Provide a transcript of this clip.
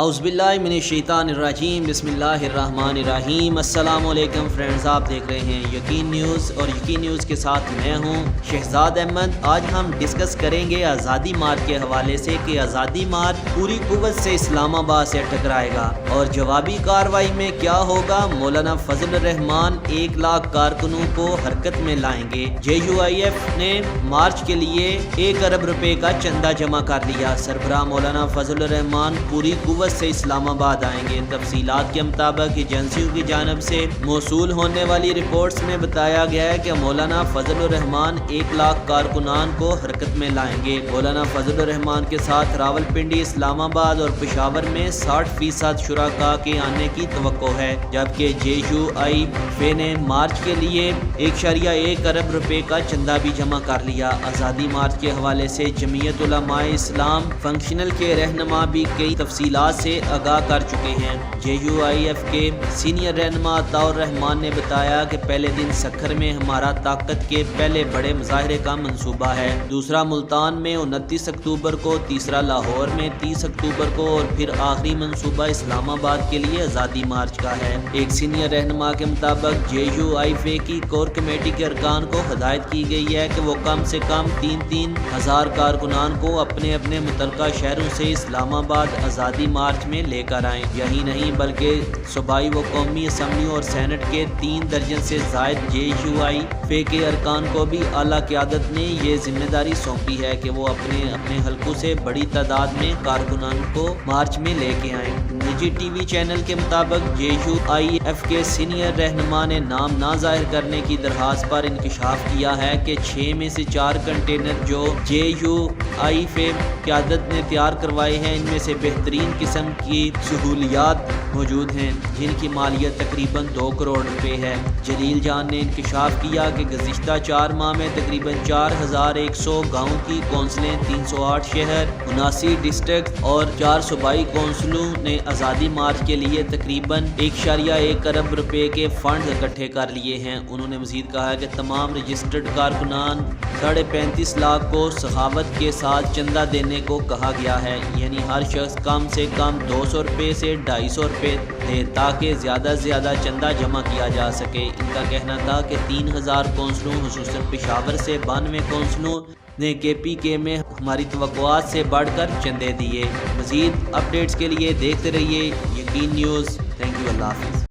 औज़ुबिल्लाहि मिनश्शैतानिर्रजीम बिस्मिल्लाहिर्रहमानिर्रहीम। अस्सलाम वालेकुम फ्रेंड्स, आप देख रहे हैं यकीन न्यूज़ और यकीन न्यूज़ के साथ मैं हूं शहजाद अहमद। आज हम डिस्कस करेंगे आज़ादी मार्च के हवाले से कि आज़ादी मार्च पूरी कुव्वत से इस्लामाबाद से टकराएगा और जवाबी कार्रवाई में क्या होगा। मौलाना फजल रहमान 1 लाख कारकुनों को हरकत में लाएंगे। JUIF ने मार्च के लिए 1 अरब रुपए का चंदा जमा कर लिया। सरबराह मौलाना फजल रहमान पूरी कुव्वत से इस्लामाबाद आएंगे। तफसीलात के मुताबिक एजेंसियों की जानिब से मौसूल होने वाली रिपोर्ट्स में बताया गया है कि मौलाना फजल रहमान 1 लाख कारकुनान को हरकत में लाएंगे। मौलाना फजल रहमान के साथ रावलपिंडी, इस्लामाबाद और पेशावर में 60% शुराका के आने की तवक्को है, जबकि JUIF ने मार्च के लिए 1.1 अरब रुपए का चंदा भी जमा कर लिया। आज़ादी मार्च के हवाले से जमीयत उलमाए इस्लाम फंक्शनल के रहनुमा भी कई तफसीलात से आगाह कर चुके हैं। JUIF के सीनियर रहनुमा अताउर रहमान ने बताया कि पहले दिन सखर में हमारा ताकत के पहले बड़े मुजाहरे का मंसूबा है, दूसरा मुल्तान में 29 अक्टूबर को, तीसरा लाहौर में 30 अक्टूबर को और फिर आखिरी मंसूबा इस्लामाबाद के लिए आज़ादी मार्च का है। एक सीनियर रहनुमा के मुताबिक JUIF की कोर कमेटी के अरकान को हदायत की गई है कि वो कम से कम 3-3 हज़ार कारकुनान को अपने अपने मुतल्लिका शहरों से इस्लामाबाद आज़ादी मार्च में लेकर आएँ। यही नहीं बल्कि सूबाई व कौमी असम्बली और सेनेट के 3 दर्जन से ज़ायद JUIF के अरकान को भी आला क़यादत ने ये जिम्मेदारी सौंपी है कि वो अपने अपने हलकों से बड़ी तादाद में कारकुनान को मार्च में लेके आएँ। निजी TV चैनल के मुताबिक JUIF के सीनियर रहनुमा ने नाम ना जाहिर करने की दरख्वास्त पर इंकशाफ किया है कि 6 में से 4 कंटेनर जो JUIF क़यादत ने तैयार करवाए हैं, इनमें से बेहतरीन किस्म की सहूलियात मौजूद हैं, जिनकी मालियत तकरीबन 2 करोड़ रुपए है। जलील जान ने इंकशाफ किया कि गुज़िश्ता 4 माह में तकरीबन 4100 गाँव की कौंसलें, 308 शहर, 79 डिस्ट्रिक्ट और 4 सूबाई कौंसलों ने आज़ादी मार्च के लिए तकरीबन 1.1 अरब रुपए के फंड इकट्ठे कर लिए हैं। उन्होंने मज़ीद कहा कि तमाम रजिस्टर्ड कारकुनान 35.5 लाख को सखावत के साथ चंदा देने को कहा गया है, यानी हर शख्स कम से कम 200 रुपये से 250 रुपये दे ताकि ज़्यादा से ज़्यादा चंदा जमा किया जा सके। इनका कहना था कि 3000 कौंसलों खुसूसन पेशावर से 92 कौंसलों ने KPK में हमारी तवक्कुआत से बढ़कर चंदे दिए। मज़ीद अपडेट्स के लिए देखते रहिए यकीन न्यूज़। थैंक यू, अल्लाह हाफ़िज़।